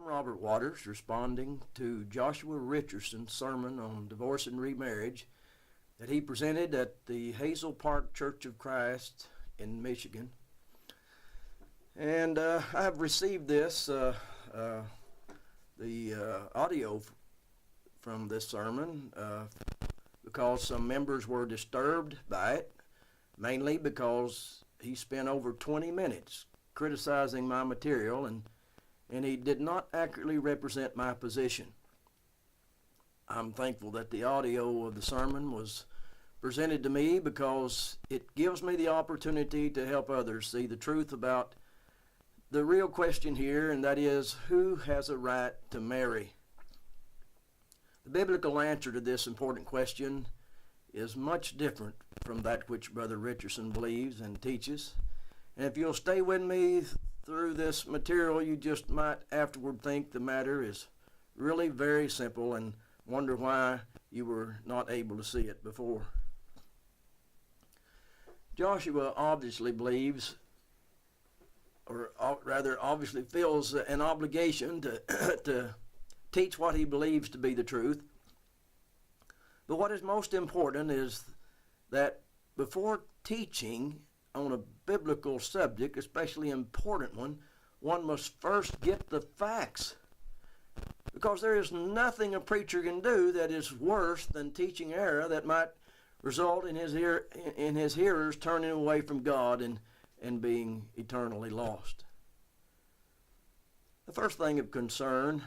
I'm Robert Waters, responding to Joshua Richardson's sermon on divorce and remarriage that he presented at the Hazel Park Church of Christ in Michigan. And I've received this, the audio from this sermon because some members were disturbed by it, mainly because he spent over 20 minutes criticizing my material and he did not accurately represent my position. I'm thankful that the audio of the sermon was presented to me because it gives me the opportunity to help others see the truth about the real question here, and that is, who has a right to marry? The biblical answer to this important question is much different from that which Brother Richardson believes and teaches. And if you'll stay with me through this material, you just might afterward think the matter is really very simple and wonder why you were not able to see it before. Joshua obviously believes, or rather obviously feels an obligation to teach what he believes to be the truth. But what is most important is that before teaching on a biblical subject, especially important one must first get the facts. Because there is nothing a preacher can do that is worse than teaching error that might result in his hearers turning away from God and being eternally lost. The first thing of concern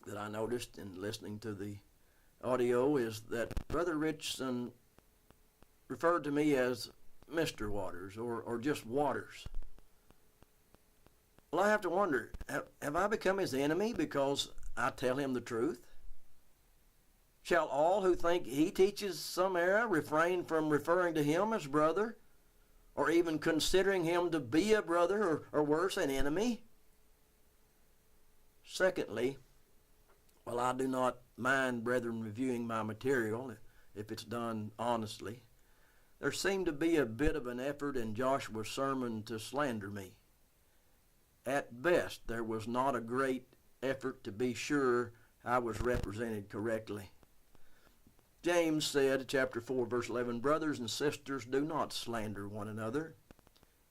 that I noticed in listening to the audio is that Brother Richardson referred to me as Mr. Waters or just Waters. Well, I have to wonder, have I become his enemy because I tell him the truth? Shall all who think he teaches some error refrain from referring to him as brother, or even considering him to be a brother, or worse, an enemy? Secondly, while I do not mind brethren reviewing my material if it's done honestly, there seemed to be a bit of an effort in Joshua's sermon to slander me. At best, there was not a great effort to be sure I was represented correctly. James said, chapter 4, verse 11, "Brothers and sisters, do not slander one another.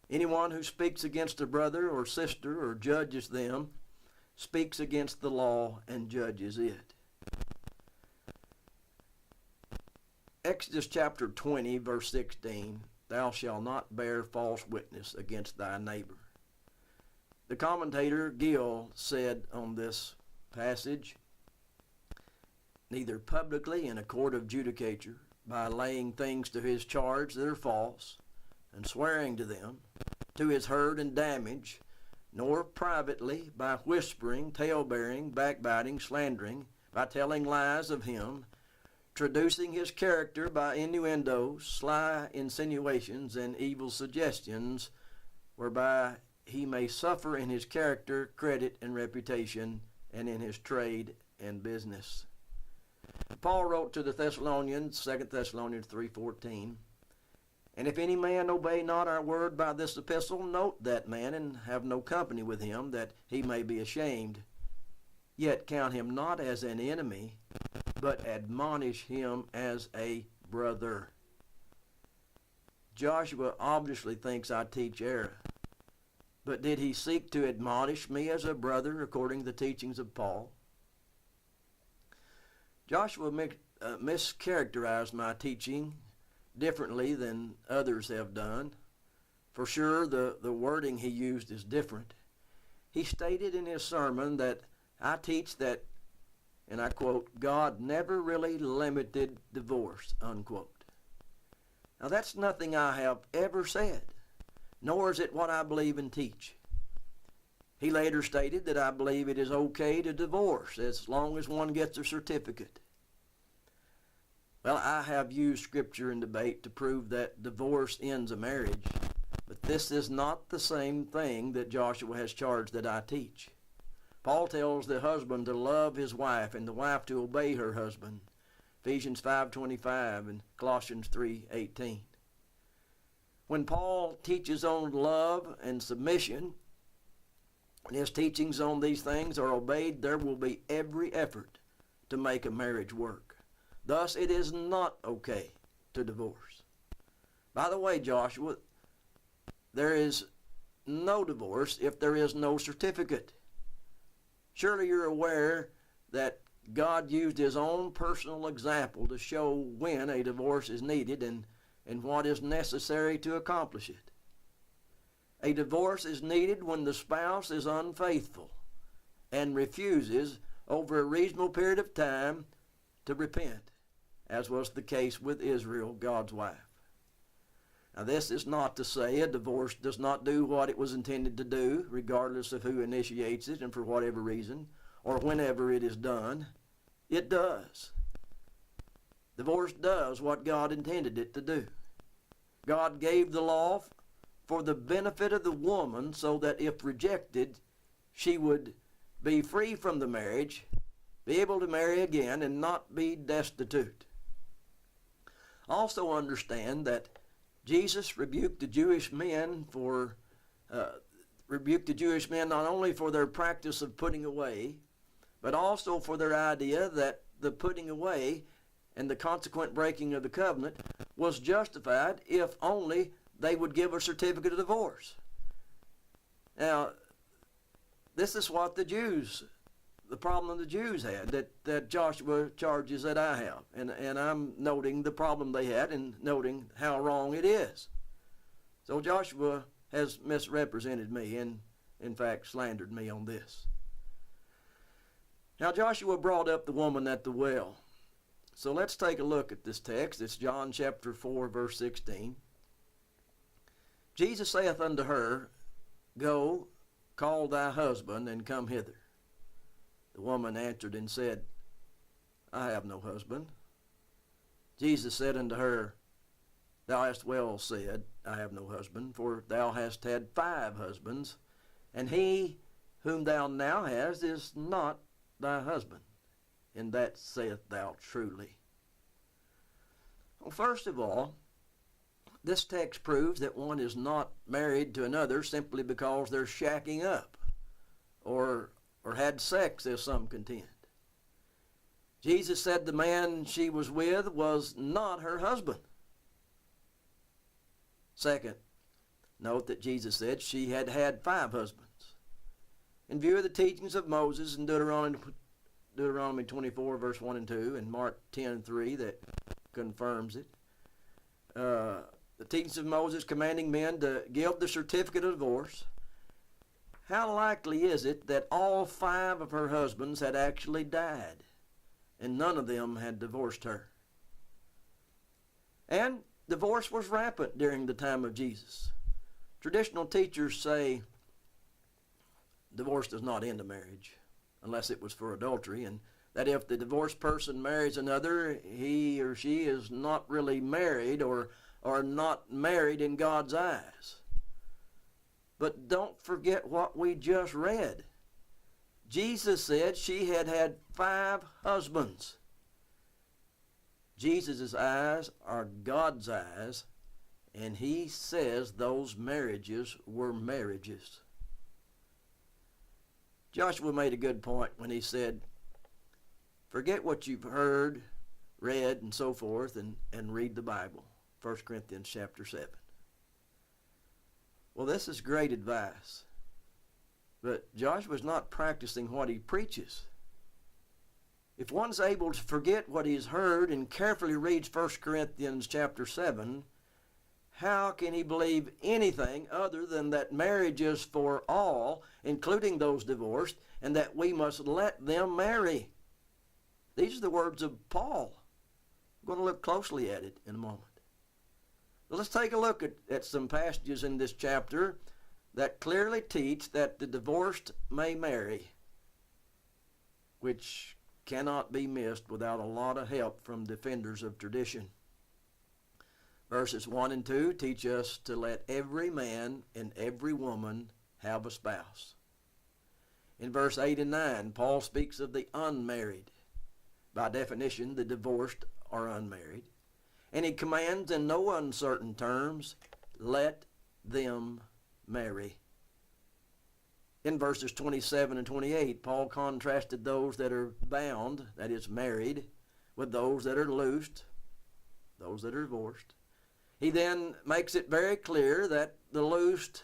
Anyone who speaks against a brother or sister or judges them speaks against the law and judges it." Exodus chapter 20, verse 16, "Thou shalt not bear false witness against thy neighbor." The commentator Gill said on this passage, "Neither publicly in a court of judicature, by laying things to his charge that are false, and swearing to them, to his hurt and damage, nor privately by whispering, tale-bearing, backbiting, slandering, by telling lies of him, traducing his character by innuendos, sly insinuations, and evil suggestions, whereby he may suffer in his character, credit, and reputation, and in his trade and business." Paul wrote to the Thessalonians, 2 Thessalonians 3:14, "And if any man obey not our word by this epistle, note that man, and have no company with him, that he may be ashamed. Yet count him not as an enemy, but admonish him as a brother." Joshua obviously thinks I teach error. But did he seek to admonish me as a brother according to the teachings of Paul? Joshua mischaracterized my teaching differently than others have done. For sure, the wording he used is different. He stated in his sermon that I teach that, and I quote, "God never really limited divorce," unquote. Now that's nothing I have ever said, nor is it what I believe and teach. He later stated that I believe it is okay to divorce as long as one gets a certificate. Well, I have used scripture and debate to prove that divorce ends a marriage, but this is not the same thing that Joshua has charged that I teach. Paul tells the husband to love his wife and the wife to obey her husband, Ephesians 5:25 and Colossians 3:18. When Paul teaches on love and submission, when his teachings on these things are obeyed, there will be every effort to make a marriage work. Thus, it is not okay to divorce. By the way, Joshua, there is no divorce if there is no certificate. Surely you're aware that God used his own personal example to show when a divorce is needed and what is necessary to accomplish it. A divorce is needed when the spouse is unfaithful and refuses over a reasonable period of time to repent, as was the case with Israel, God's wife. Now, this is not to say a divorce does not do what it was intended to do, regardless of who initiates it and for whatever reason, or whenever it is done. It does. Divorce does what God intended it to do. God gave the law for the benefit of the woman so that if rejected, she would be free from the marriage, be able to marry again, and not be destitute. Also understand that Jesus rebuked the Jewish men not only for their practice of putting away, but also for their idea that the putting away and the consequent breaking of the covenant was justified if only they would give a certificate of divorce. Now, this is what the problem the Jews had, that Joshua charges that I have. And I'm noting the problem they had and noting how wrong it is. So Joshua has misrepresented me and, in fact, slandered me on this. Now, Joshua brought up the woman at the well. So let's take a look at this text. It's John chapter 4, verse 16. Jesus saith unto her, Go, call thy husband, and come hither. The woman answered and said, I have no husband. Jesus said unto her, Thou hast well said, I have no husband, for thou hast had 5 husbands, and he whom thou now hast is not thy husband. And that saith thou truly. Well, first of all, this text proves that one is not married to another simply because they're shacking up or had sex, as some contend. Jesus said the man she was with was not her husband. Second, note that Jesus said she had had 5 husbands. In view of the teachings of Moses in Deuteronomy 24, verse 1 and 2, and Mark 10:3 that confirms it, the teachings of Moses commanding men to give the certificate of divorce, how likely is it that all 5 of her husbands had actually died and none of them had divorced her? And divorce was rampant during the time of Jesus. Traditional teachers say divorce does not end a marriage unless it was for adultery, and that if the divorced person marries another, he or she is not really married or not married in God's eyes. But don't forget what we just read. Jesus said she had had 5 husbands. Jesus' eyes are God's eyes, and he says those marriages were marriages. Joshua made a good point when he said, forget what you've heard, read, and so forth, and read the Bible. 1 Corinthians chapter 7. Well, this is great advice. But Joshua's not practicing what he preaches. If one's able to forget what he's heard and carefully reads 1 Corinthians chapter 7, how can he believe anything other than that marriage is for all, including those divorced, and that we must let them marry? These are the words of Paul. We're going to look closely at it in a moment. Well, let's take a look at some passages in this chapter that clearly teach that the divorced may marry, which cannot be missed without a lot of help from defenders of tradition. Verses 1 and 2 teach us to let every man and every woman have a spouse. In verse 8 and 9, Paul speaks of the unmarried. By definition, the divorced are unmarried. And he commands in no uncertain terms, let them marry. In verses 27 and 28, Paul contrasted those that are bound, that is married, with those that are loosed, those that are divorced. He then makes it very clear that the loosed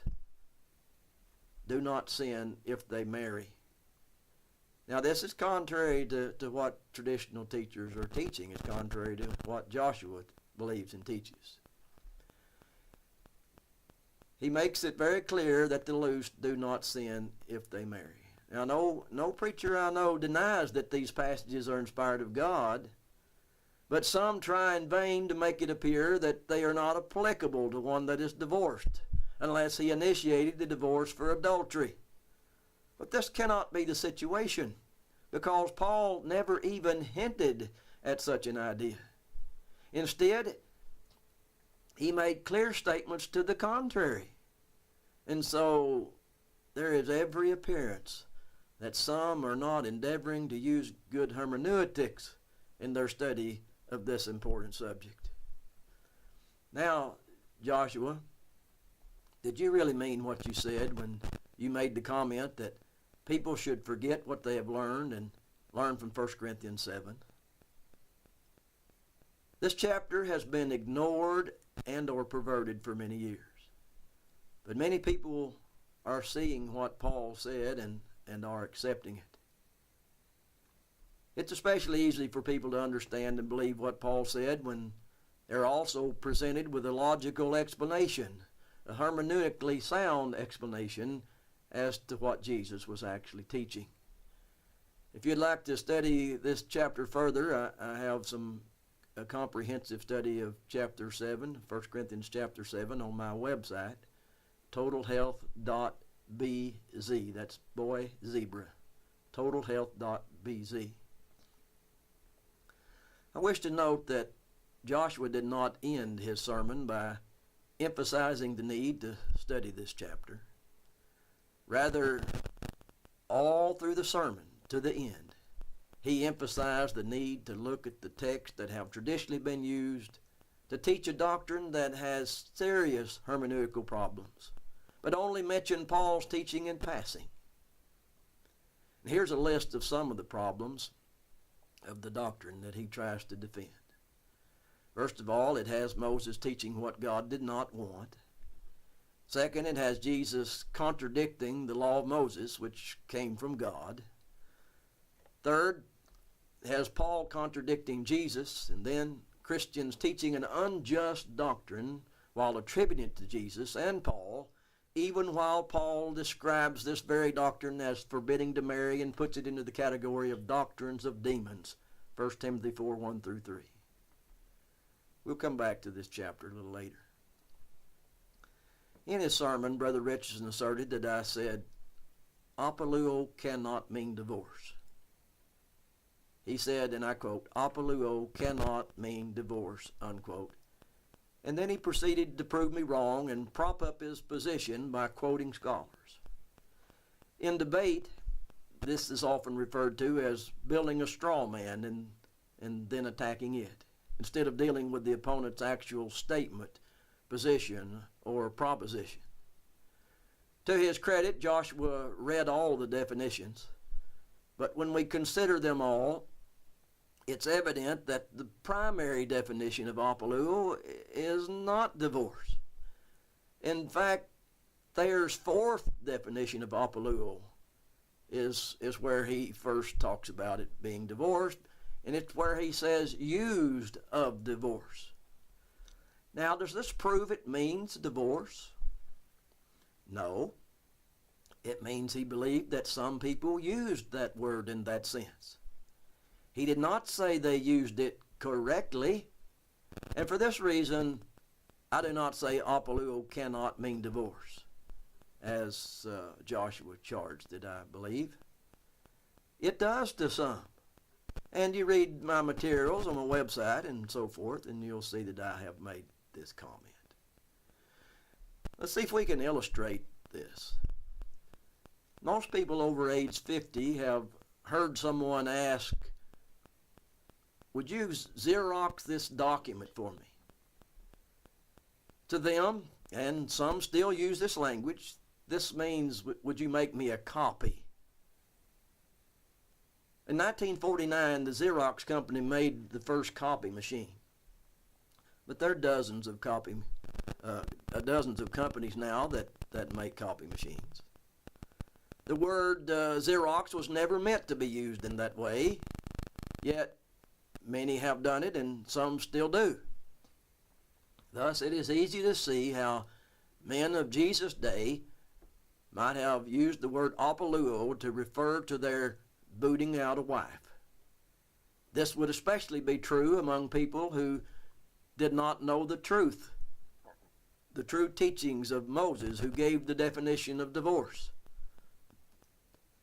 do not sin if they marry. Now this is contrary to what traditional teachers are teaching. It's contrary to what Joshua believes and teaches. He makes it very clear that the loosed do not sin if they marry. Now no preacher I know denies that these passages are inspired of God, but some try in vain to make it appear that they are not applicable to one that is divorced, unless he initiated the divorce for adultery. But this cannot be the situation, because Paul never even hinted at such an idea. Instead, he made clear statements to the contrary. And so there is every appearance that some are not endeavoring to use good hermeneutics in their study of this important subject. Now, Joshua, did you really mean what you said when you made the comment that people should forget what they have learned and learn from 1 Corinthians 7? This chapter has been ignored and or perverted for many years. But many people are seeing what Paul said and are accepting it. It's especially easy for people to understand and believe what Paul said when they're also presented with a logical explanation, a hermeneutically sound explanation as to what Jesus was actually teaching. If you'd like to study this chapter further, I have a comprehensive study of chapter 7, 1 Corinthians chapter 7 on my website, totalhealth.bz. That's boy zebra, totalhealth.bz. I wish to note that Joshua did not end his sermon by emphasizing the need to study this chapter. Rather, all through the sermon to the end, he emphasized the need to look at the texts that have traditionally been used to teach a doctrine that has serious hermeneutical problems, but only mention Paul's teaching in passing. And here's a list of some of the problems of the doctrine that he tries to defend. First of all, it has Moses teaching what God did not want. Second, it has Jesus contradicting the law of Moses, which came from God. Third, it has Paul contradicting Jesus, and then Christians teaching an unjust doctrine while attributing it to Jesus and Paul, even while Paul describes this very doctrine as forbidding to marry and puts it into the category of doctrines of demons, 1 Timothy 4, 1 through 3. We'll come back to this chapter a little later. In his sermon, Brother Richardson asserted that I said, apalo cannot mean divorce. He said, and I quote, apalo cannot mean divorce, unquote. And then he proceeded to prove me wrong and prop up his position by quoting scholars. In debate, this is often referred to as building a straw man and then attacking it, instead of dealing with the opponent's actual statement, position, or proposition. To his credit, Joshua read all the definitions, but when we consider them all, it's evident that the primary definition of apalo is not divorce. In fact, Thayer's fourth definition of apalo is where he first talks about it being divorced, and it's where he says used of divorce. Now, does this prove it means divorce? No. It means he believed that some people used that word in that sense. He did not say they used it correctly, and for this reason, I do not say apalo cannot mean divorce, as Joshua charged it, I believe. It does to some. And you read my materials on my website and so forth, and you'll see that I have made this comment. Let's see if we can illustrate this. Most people over age 50 have heard someone ask, would you Xerox this document for me? To them, and some still use this language, This means, would you make me a copy? In 1949, the Xerox company made the first copy machine. But there are dozens of companies now that make copy machines. The word Xerox was never meant to be used in that way, yet many have done it and some still do. Thus, it is easy to see how men of Jesus' day might have used the word apalo to refer to their booting out a wife. This would especially be true among people who did not know the true teachings of Moses, who gave the definition of divorce.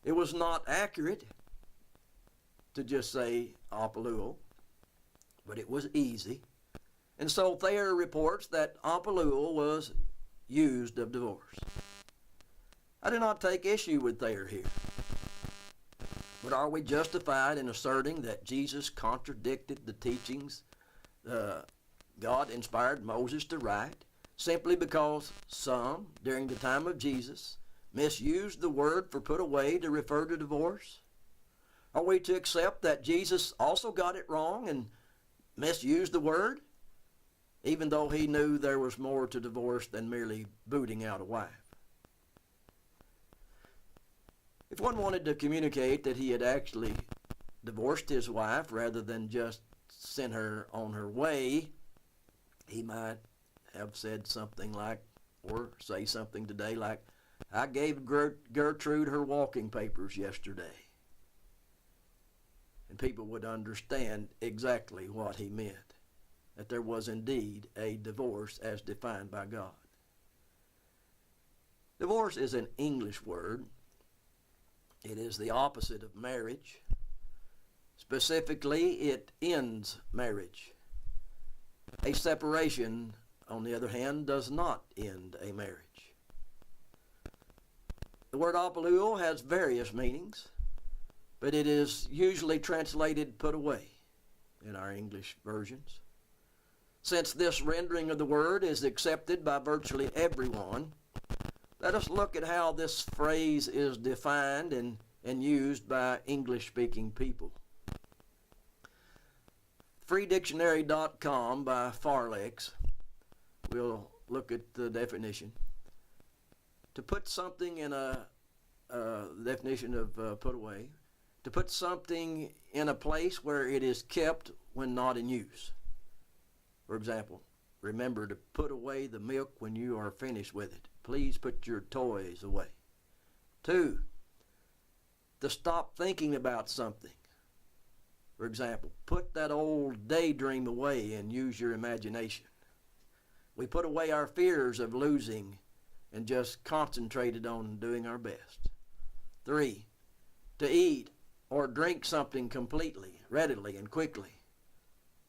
It was not accurate to just say apalo, but it was easy. And so Thayer reports that apalo was used of divorce. I do not take issue with Thayer here. But are we justified in asserting that Jesus contradicted the teachings God inspired Moses to write simply because some, during the time of Jesus, misused the word for put away to refer to divorce? Are we to accept that Jesus also got it wrong and misused the word, even though he knew there was more to divorce than merely booting out a wife? If one wanted to communicate that he had actually divorced his wife rather than just sent her on her way, he might have said something like, or say something today like, I gave Gertrude her walking papers yesterday. And people would understand exactly what he meant, that there was indeed a divorce as defined by God. Divorce is an English word. It is the opposite of marriage. Specifically, it ends marriage. A separation, on the other hand, does not end a marriage. The word apalo has various meanings, but it is usually translated put away in our English versions. Since this rendering of the word is accepted by virtually everyone, let us look at how this phrase is defined and used by English-speaking people. freedictionary.com by Farlex. We'll look at the definition. To put something in a definition of put away, to put something in a place where it is kept when not in use. For example, remember to put away the milk when you are finished with it. Please put your toys away. 2, to stop thinking about something. For example, put that old daydream away and use your imagination. We put away our fears of losing and just concentrated on doing our best. 3, to eat or drink something completely, readily, and quickly.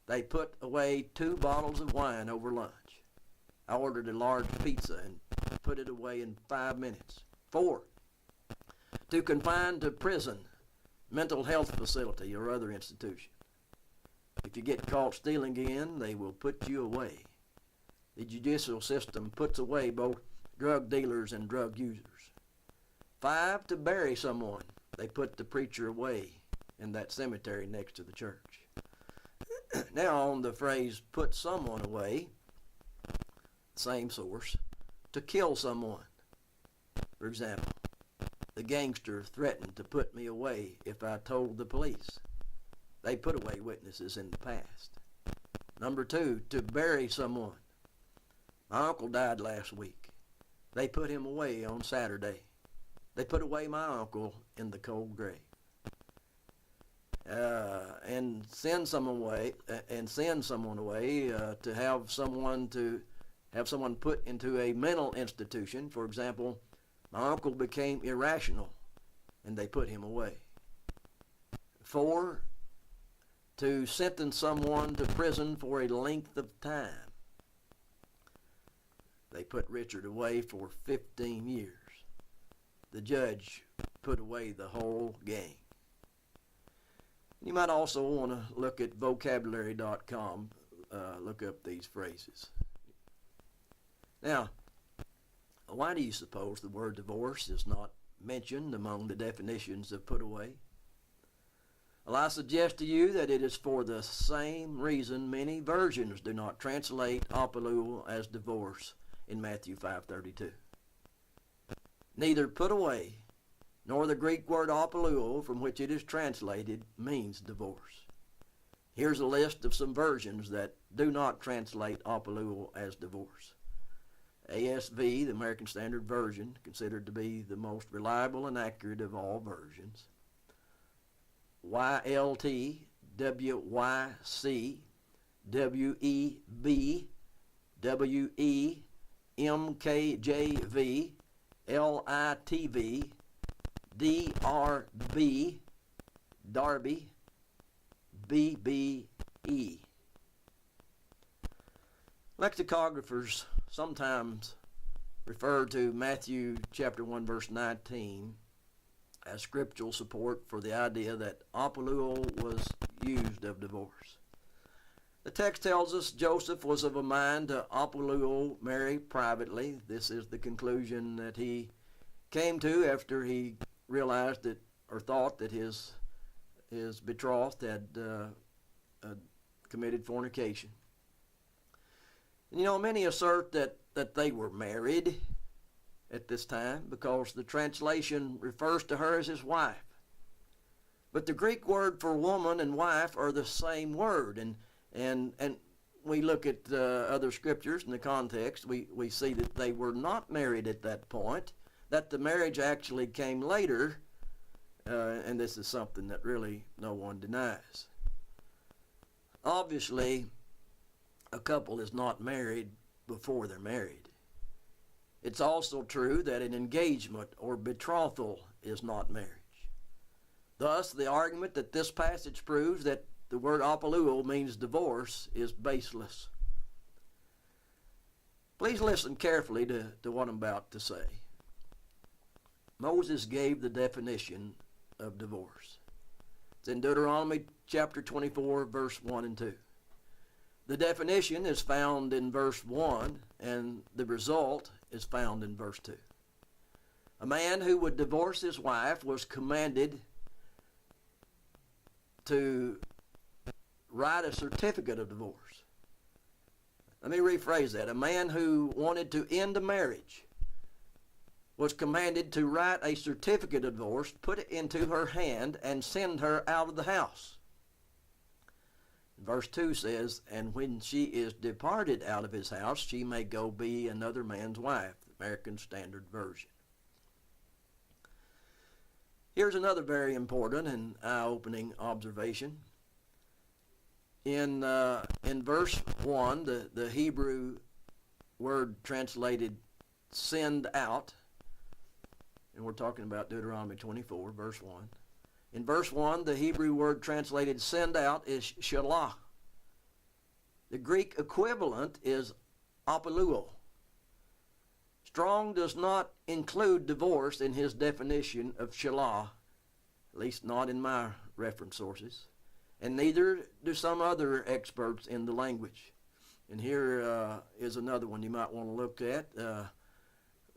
They put away 2 bottles of wine over lunch. I ordered a large pizza and put it away in 5 minutes. 4, to confine to prison, mental health facility, or other institution. If you get caught stealing again, they will put you away. The judicial system puts away both drug dealers and drug users. 5, to bury someone. They put the preacher away in that cemetery next to the church. Now on the phrase, put someone away, same source, to kill someone. For example, the gangster threatened to put me away if I told the police. They put away witnesses in the past. Number 2, to bury someone. My uncle died last week. They put him away on Saturday. They put away my uncle in the cold grave. And send someone away to have someone put into a mental institution. For example, my uncle became irrational and they put him away. 4, to sentence someone to prison for a length of time. They put Richard away for 15 years. The judge put away the whole gang. You might also want to look at vocabulary.com, look up these phrases. Now, Why do you suppose the word divorce is not mentioned among the definitions of put away? Well, I suggest to you that it is for the same reason many versions do not translate apalo as divorce in Matthew 5:32. Neither put away nor the Greek word apalo, from which it is translated, means divorce. Here's a list of some versions that do not translate apalo as divorce. ASV, the American Standard Version, considered to be the most reliable and accurate of all versions. YLT, WYC, WEB, WE, MKJV, LITV, DRB, Darby, BBE. Lexicographers sometimes refer to Matthew chapter 1 verse 19 as scriptural support for the idea that apalo was used of divorce. The text tells us Joseph was of a mind to apalo marry privately. This is the conclusion that he came to after he realized that, or thought that his betrothed had committed fornication. And you know, many assert that they were married at this time because the translation refers to her as his wife. But the Greek word for woman and wife are the same word, and we look at other scriptures in the context, we see that they were not married at that point, that the marriage actually came later, and this is something that really no one denies. Obviously, a couple is not married before they're married. It's also true that an engagement or betrothal is not marriage. Thus, the argument that this passage proves that the word apalo means divorce is baseless. Please listen carefully to what I'm about to say. Moses gave the definition of divorce. It's in Deuteronomy chapter 24, verse 1 and 2. The definition is found in verse 1, and the result is found in verse 2. A man who would divorce his wife was commanded to write a certificate of divorce. Let me rephrase that. A man who wanted to end a marriage was commanded to write a certificate of divorce, put it into her hand, and send her out of the house. Verse 2 says, and when she is departed out of his house, she may go be another man's wife, the American Standard Version. Here's another very important and eye-opening observation. In verse 1, the Hebrew word translated send out, and we're talking about Deuteronomy 24, verse 1. In verse 1, the Hebrew word translated send out is shalach. The Greek equivalent is apalo. Strong does not include divorce in his definition of shalach, at least not in my reference sources, and neither do some other experts in the language. And here is another one you might want to look at,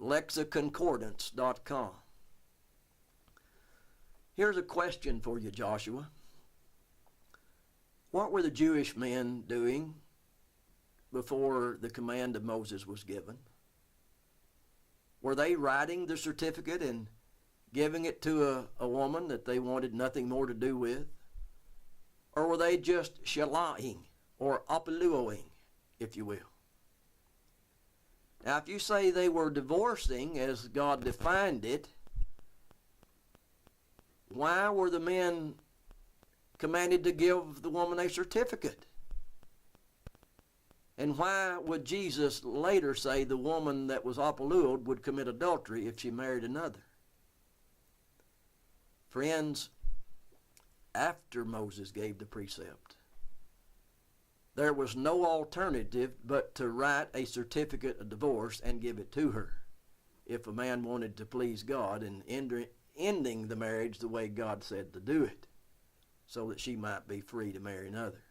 lexiconcordance.com. Here's a question for you, Joshua. What were the Jewish men doing before the command of Moses was given? Were they writing the certificate and giving it to a woman that they wanted nothing more to do with? Or were they just shalaching or apaloing, if you will? Now, if you say they were divorcing as God defined it, why were the men commanded to give the woman a certificate? And why would Jesus later say the woman that was apaloed would commit adultery if she married another? Friends, after Moses gave the precept, there was no alternative but to write a certificate of divorce and give it to her if a man wanted to please God and ending the marriage the way God said to do it, so that she might be free to marry another.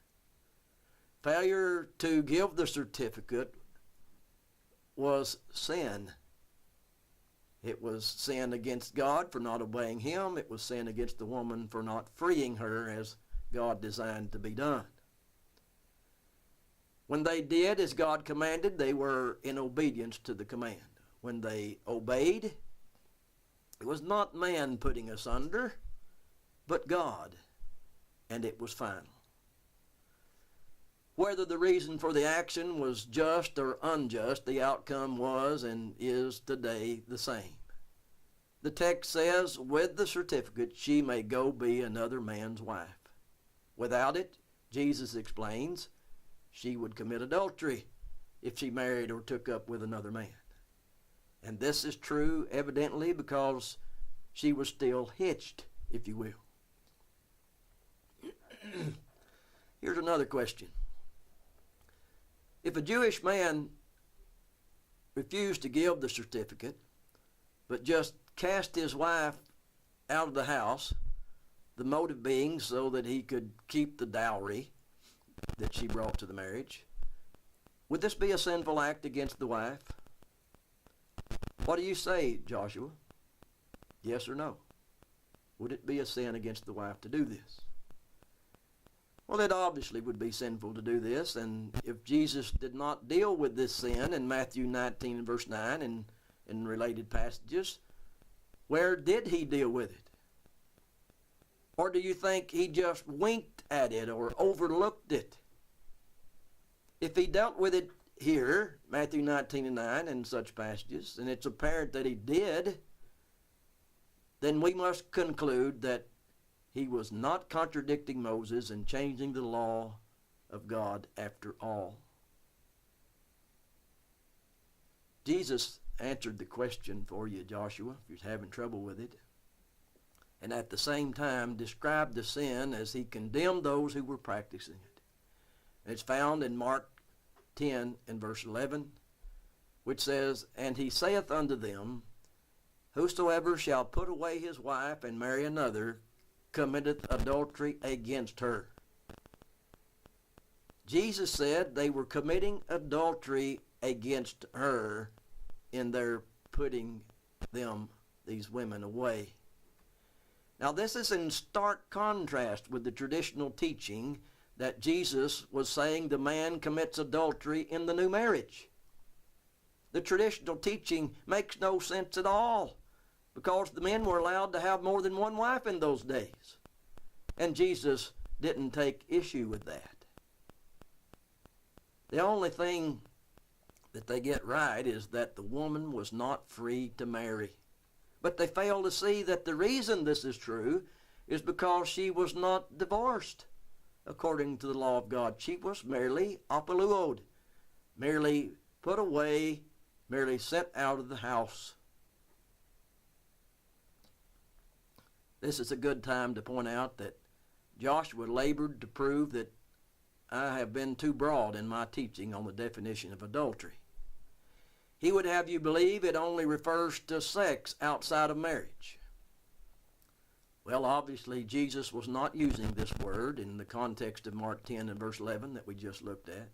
Failure to give the certificate was sin It was sin against God for not obeying him. It was sin against the woman for not freeing her as God designed to be done. When they did as God commanded, they were in obedience to the command. When they obeyed, it was not man putting us under, but God, and it was final. Whether the reason for the action was just or unjust, the outcome was and is today the same. The text says, with the certificate, she may go be another man's wife. Without it, Jesus explains, she would commit adultery if she married or took up with another man. And this is true evidently because she was still hitched, if you will. Here's another question. If a Jewish man refused to give the certificate, but just cast his wife out of the house, the motive being so that he could keep the dowry that she brought to the marriage, would this be a sinful act against the wife? What do you say, Joshua? Yes or no? Would it be a sin against the wife to do this? Well, it obviously would be sinful to do this, and if Jesus did not deal with this sin in Matthew 19 and verse 9 and in related passages, where did he deal with it? Or do you think he just winked at it or overlooked it? If he dealt with it here, Matthew 19 and 9 and such passages, and it's apparent that he did, then we must conclude that he was not contradicting Moses and changing the law of God after all. Jesus answered the question for you, Joshua, if you're having trouble with it, and at the same time described the sin as he condemned those who were practicing it. And it's found in Mark 10 and verse 11, which says, and he saith unto them, whosoever shall put away his wife and marry another committeth adultery against her. Jesus said they were committing adultery against her in their putting these women away. Now this is in stark contrast with the traditional teaching that Jesus was saying the man commits adultery in the new marriage. The traditional teaching makes no sense at all, because the men were allowed to have more than one wife in those days. And Jesus didn't take issue with that. The only thing that they get right is that the woman was not free to marry. But they fail to see that the reason this is true is because she was not divorced according to the law of God. She was merely apalo, merely put away, merely sent out of the house. This is a good time to point out that Joshua labored to prove that I have been too broad in my teaching on the definition of adultery. He would have you believe it only refers to sex outside of marriage. Well, obviously, Jesus was not using this word in the context of Mark 10 and verse 11 that we just looked at.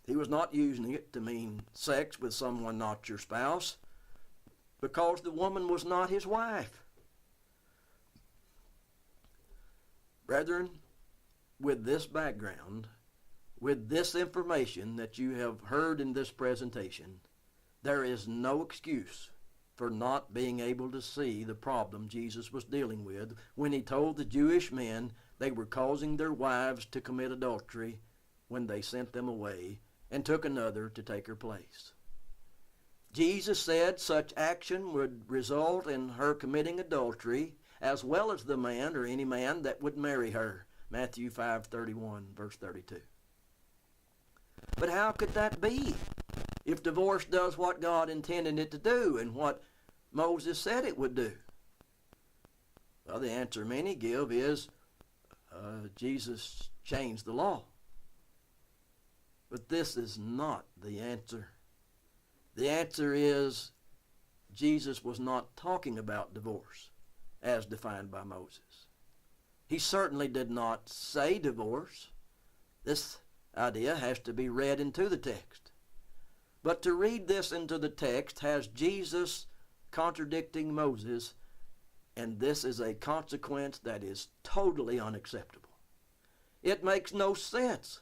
He was not using it to mean sex with someone not your spouse, because the woman was not his wife. Brethren, with this background, with this information that you have heard in this presentation, there is no excuse for not being able to see the problem Jesus was dealing with when he told the Jewish men they were causing their wives to commit adultery when they sent them away and took another to take her place. Jesus said such action would result in her committing adultery, as well as the man or any man that would marry her. Matthew 5:31, verse 32. But how could that be if divorce does what God intended it to do and what Moses said it would do? Well, the answer many give is Jesus changed the law. But this is not the answer. The answer is Jesus was not talking about divorce as defined by Moses. He certainly did not say divorce. This idea has to be read into the text. But to read this into the text has Jesus contradicting Moses, and this is a consequence that is totally unacceptable. It makes no sense.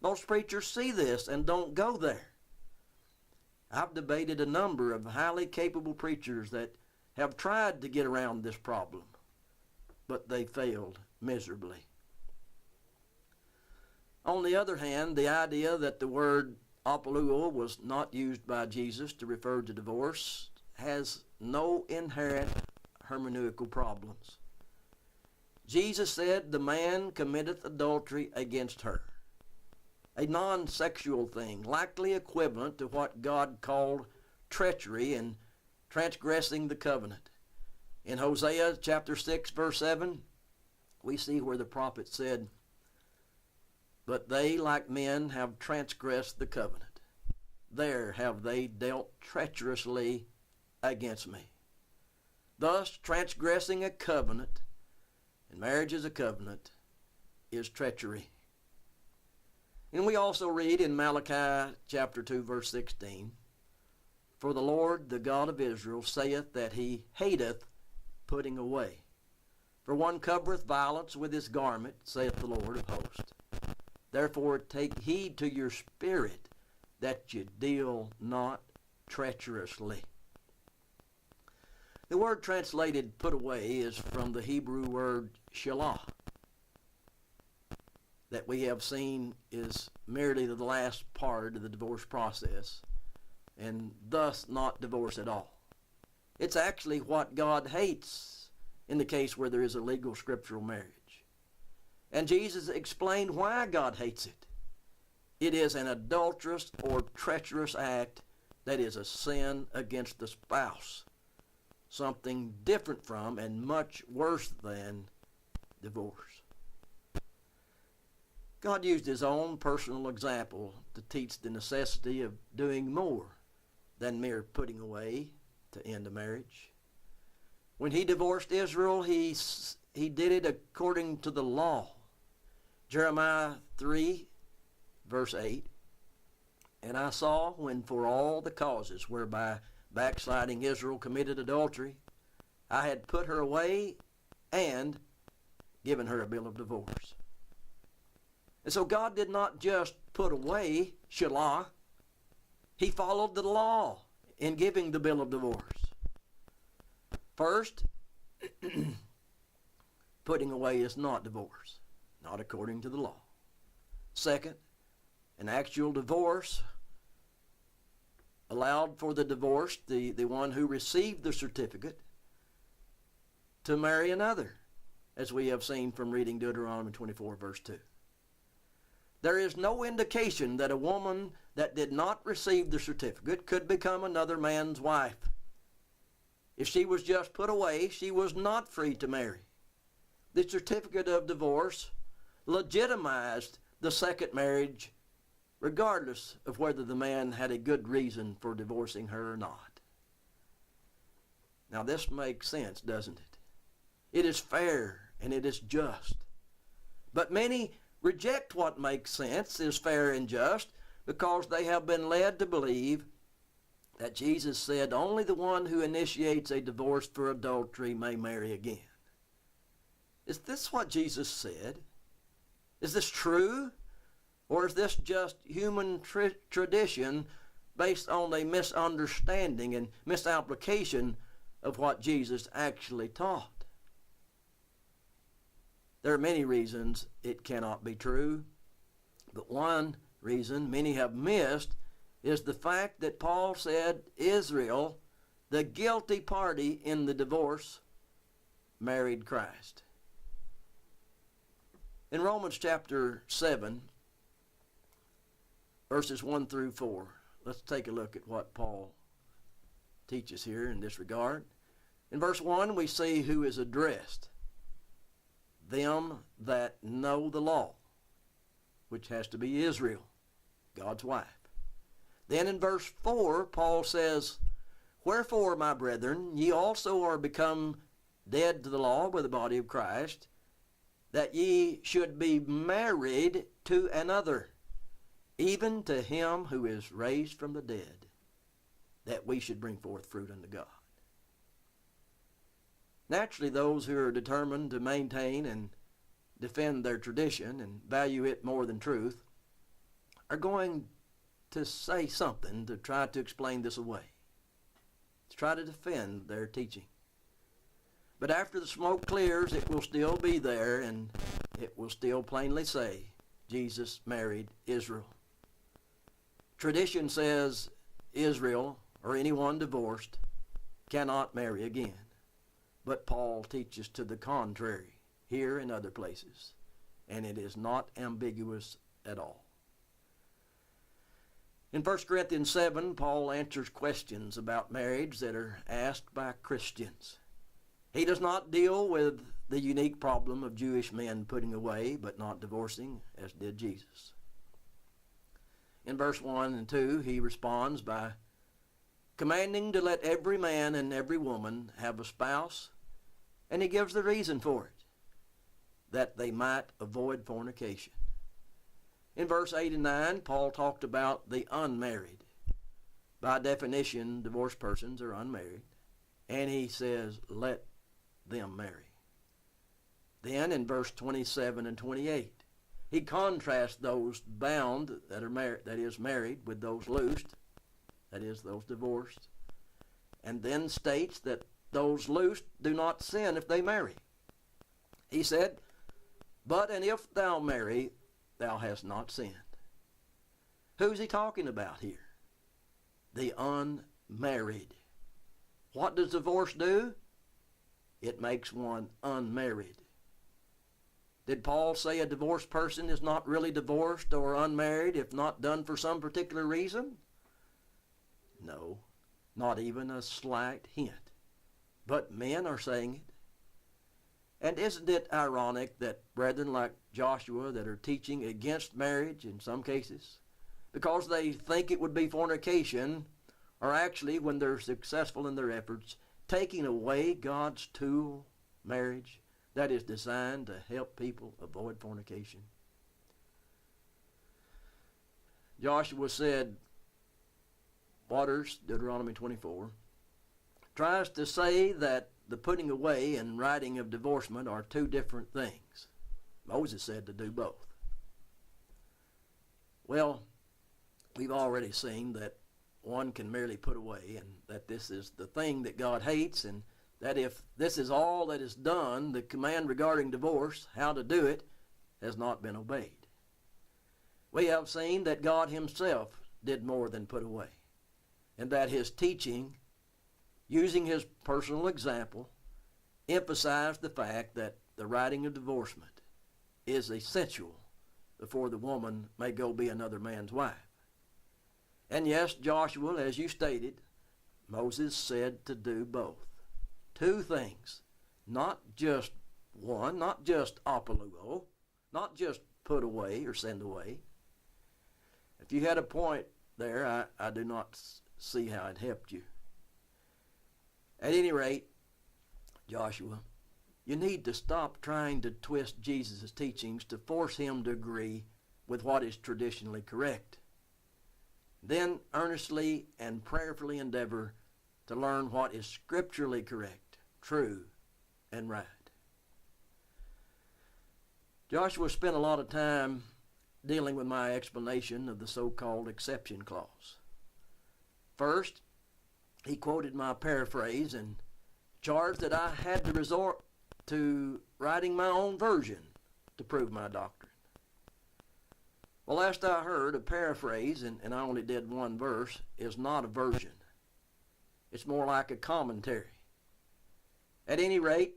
Most preachers see this and don't go there. I've debated a number of highly capable preachers that have tried to get around this problem, but they failed miserably. On the other hand, the idea that the word apalo was not used by Jesus to refer to divorce has no inherent hermeneutical problems. Jesus said the man committeth adultery against her, a non-sexual thing, likely equivalent to what God called treachery and transgressing the covenant. In Hosea chapter 6, verse 7, we see where the prophet said, "But they, like men, have transgressed the covenant. There have they dealt treacherously against me." Thus, transgressing a covenant, and marriage is a covenant, is treachery. And we also read in Malachi chapter 2, verse 16, "For the Lord, the God of Israel, saith that he hateth putting away. For one covereth violence with his garment, saith the Lord of hosts. Therefore take heed to your spirit, that you deal not treacherously." The word translated put away is from the Hebrew word shalah, that we have seen is merely the last part of the divorce process, and thus not divorce at all. It's actually what God hates in the case where there is a legal scriptural marriage. And Jesus explained why God hates it. It is an adulterous or treacherous act that is a sin against the spouse, something different from and much worse than divorce. God used his own personal example to teach the necessity of doing more than mere putting away to end a marriage. When he divorced Israel, he did it according to the law. Jeremiah 3, verse 8, "And I saw when for all the causes whereby backsliding Israel committed adultery, I had put her away and given her a bill of divorce." And so God did not just put away shalah. He followed the law in giving the bill of divorce. First, putting away is not divorce, not according to the law. Second, an actual divorce allowed for the divorced, the one who received the certificate, to marry another, as we have seen from reading Deuteronomy 24, verse 2. There is no indication that a woman that did not receive the certificate could become another man's wife. If she was just put away, she was not free to marry. The certificate of divorce legitimized the second marriage, regardless of whether the man had a good reason for divorcing her or not. Now this makes sense, doesn't it? It is fair and it is just. But many reject what makes sense, is fair and just, because they have been led to believe that Jesus said only the one who initiates a divorce for adultery may marry again. Is this what Jesus said? Is this true? Or is this just human tradition based on a misunderstanding and misapplication of what Jesus actually taught? There are many reasons it cannot be true, but one reason many have missed is the fact that Paul said Israel, the guilty party in the divorce, married Christ. In Romans chapter 7, verses 1 through 4, let's take a look at what Paul teaches here in this regard. In verse 1, we see who is addressed. Them that know the law, which has to be Israel, God's wife. Then in verse 4, Paul says, "Wherefore, my brethren, ye also are become dead to the law by the body of Christ, that ye should be married to another, even to him who is raised from the dead, that we should bring forth fruit unto God." Naturally, those who are determined to maintain and defend their tradition and value it more than truth are going to say something to try to explain this away, to try to defend their teaching. But after the smoke clears, it will still be there, and it will still plainly say, Jesus married Israel. Tradition says Israel, or anyone divorced, cannot marry again. But Paul teaches to the contrary here and other places, and it is not ambiguous at all. In 1 Corinthians 7, Paul answers questions about marriage that are asked by Christians. He does not deal with the unique problem of Jewish men putting away but not divorcing, as did Jesus. In verse 1 and 2, he responds by commanding to let every man and every woman have a spouse, and he gives the reason for it, that they might avoid fornication. In verse 8 and 9, Paul talked about the unmarried. By definition, divorced persons are unmarried, and he says, let them marry. Then in verse 27 and 28, he contrasts those bound that are married, that is married, with those loosed, that is those divorced, and then states that those loosed do not sin if they marry. He said, but and if thou marry, thou hast not sinned. Who's he talking about here? The unmarried. What does divorce do? It makes one unmarried. Did Paul say a divorced person is not really divorced or unmarried if not done for some particular reason? No, not even a slight hint. But men are saying it. And isn't it ironic that brethren like Joshua that are teaching against marriage in some cases, because they think it would be fornication, are actually, when they're successful in their efforts, taking away God's tool, marriage, that is designed to help people avoid fornication? Joshua said, Waters, Deuteronomy 24, tries to say that the putting away and writing of divorcement are two different things. Moses said to do both. Well, we've already seen that one can merely put away, and that this is the thing that God hates, and that if this is all that is done, the command regarding divorce, how to do it, has not been obeyed. We have seen that God himself did more than put away, and that his teaching, using his personal example, emphasized the fact that the writing of divorcement is essential before the woman may go be another man's wife. And yes, Joshua, as you stated, Moses said to do both. Two things, not just one, not just apalo, not just put away or send away. If you had a point there, I do not see how it helped you. At any rate, Joshua, you need to stop trying to twist Jesus' teachings to force him to agree with what is traditionally correct. Then earnestly and prayerfully endeavor to learn what is scripturally correct, true, and right. Joshua spent a lot of time dealing with my explanation of the so-called exception clause. First, he quoted my paraphrase and charged that I had to resort to writing my own version to prove my doctrine. Well, last I heard, a paraphrase, and I only did one verse, is not a version. It's more like a commentary. At any rate,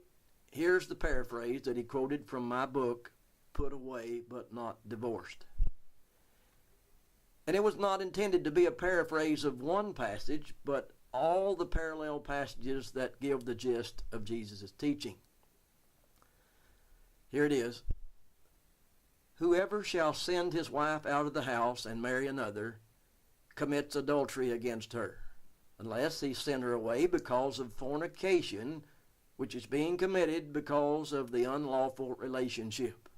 here's the paraphrase that he quoted from my book, Put Away But Not Divorced. And it was not intended to be a paraphrase of one passage, but all the parallel passages that give the gist of Jesus' teaching. Here it is. Whoever shall send his wife out of the house and marry another commits adultery against her, unless he send her away because of fornication, which is being committed because of the unlawful relationship.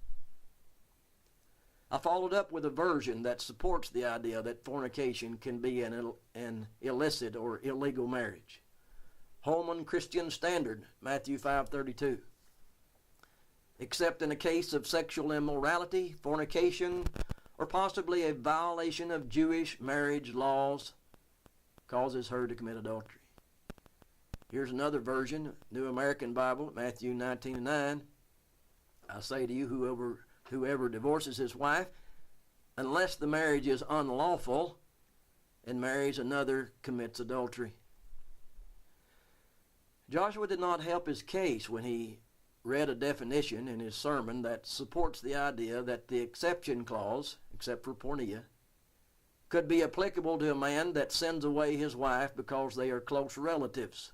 I followed up with a version that supports the idea that fornication can be an illicit or illegal marriage. Holman Christian Standard, Matthew 5:32. Except in a case of sexual immorality, fornication, or possibly a violation of Jewish marriage laws causes her to commit adultery. Here's another version, New American Bible, Matthew 19:9. I say to you, whoever divorces his wife, unless the marriage is unlawful, and marries another, commits adultery. Joshua did not help his case when he read a definition in his sermon that supports the idea that the exception clause, except for porneia, could be applicable to a man that sends away his wife because they are close relatives.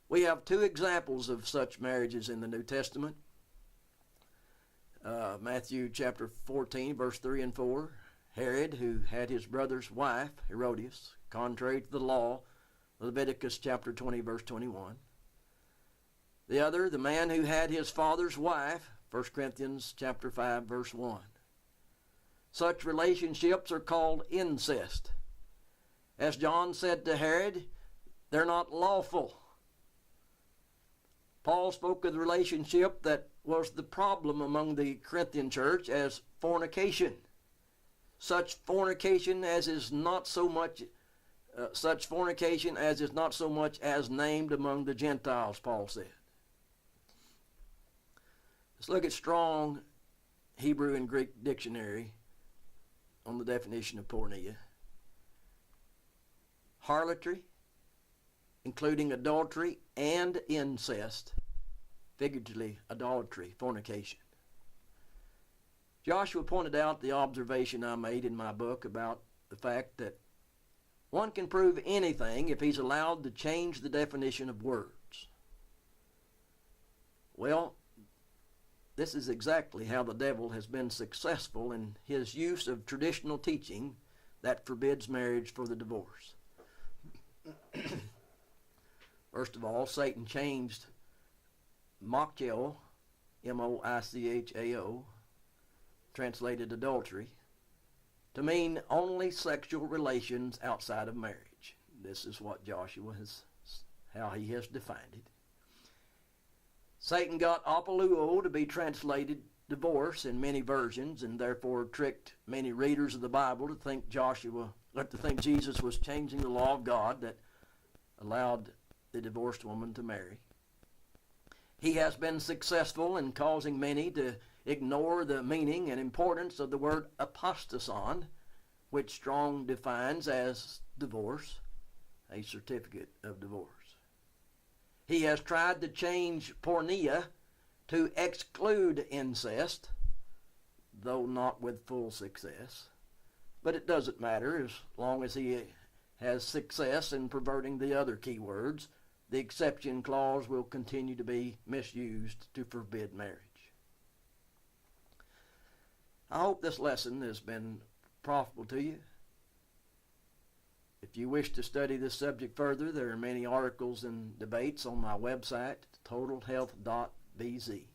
We have two examples of such marriages in the New Testament. Matthew chapter 14, verse 3 and 4. Herod, who had his brother's wife, Herodias, contrary to the law, Leviticus chapter 20, verse 21. The other, the man who had his father's wife, 1 Corinthians chapter 5, verse 1. Such relationships are called incest. As John said to Herod, they're not lawful. Paul spoke of the relationship that was the problem among the Corinthian church as fornication. Such fornication as is not so much as named among the Gentiles, Paul said. Let's look at Strong Hebrew and Greek dictionary on the definition of porneia. Harlotry, including adultery and incest, figuratively idolatry, fornication. Joshua pointed out the observation I made in my book about the fact that one can prove anything if he's allowed to change the definition of words. Well, this is exactly how the devil has been successful in his use of traditional teaching that forbids marriage for the divorce. First of all, Satan changed moichao, M-O-I-C-H-A-O, translated adultery, to mean only sexual relations outside of marriage. This is what how he has defined it. Satan got apalo to be translated divorce in many versions, and therefore tricked many readers of the Bible to think Jesus was changing the law of God that allowed the divorced woman to marry. He has been successful in causing many to ignore the meaning and importance of the word apostason, which Strong defines as divorce, a certificate of divorce. He has tried to change porneia to exclude incest, though not with full success. But it doesn't matter as long as he has success in perverting the other key words. The exception clause will continue to be misused to forbid marriage. I hope this lesson has been profitable to you. If you wish to study this subject further, there are many articles and debates on my website, totalhealth.bz.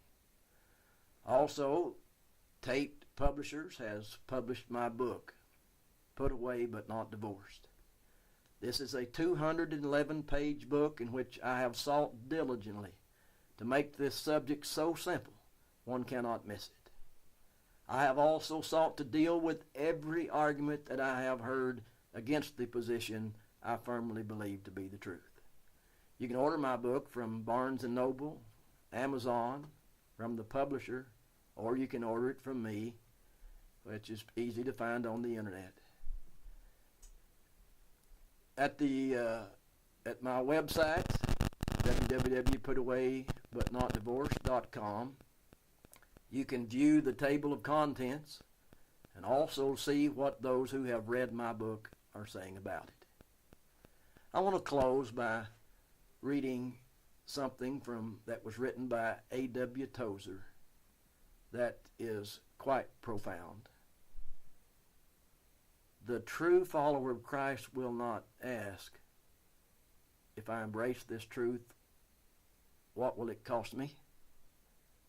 Also, Tate Publishers has published my book, Put Away But Not Divorced. This is a 211-page book in which I have sought diligently to make this subject so simple one cannot miss it. I have also sought to deal with every argument that I have heard against the position I firmly believe to be the truth. You can order my book from Barnes & Noble, Amazon, from the publisher, or you can order it from me, which is easy to find on the internet. At my website, www.putawaybutnotdivorced.com, you can view the table of contents and also see what those who have read my book are saying about it. I want to close by reading something that was written by A.W. Tozer that is quite profound. The true follower of Christ will not ask, if I embrace this truth, what will it cost me?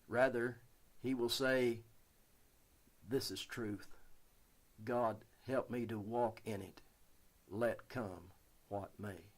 Rather, he will say, this is truth. God, help me to walk in it. Let come what may.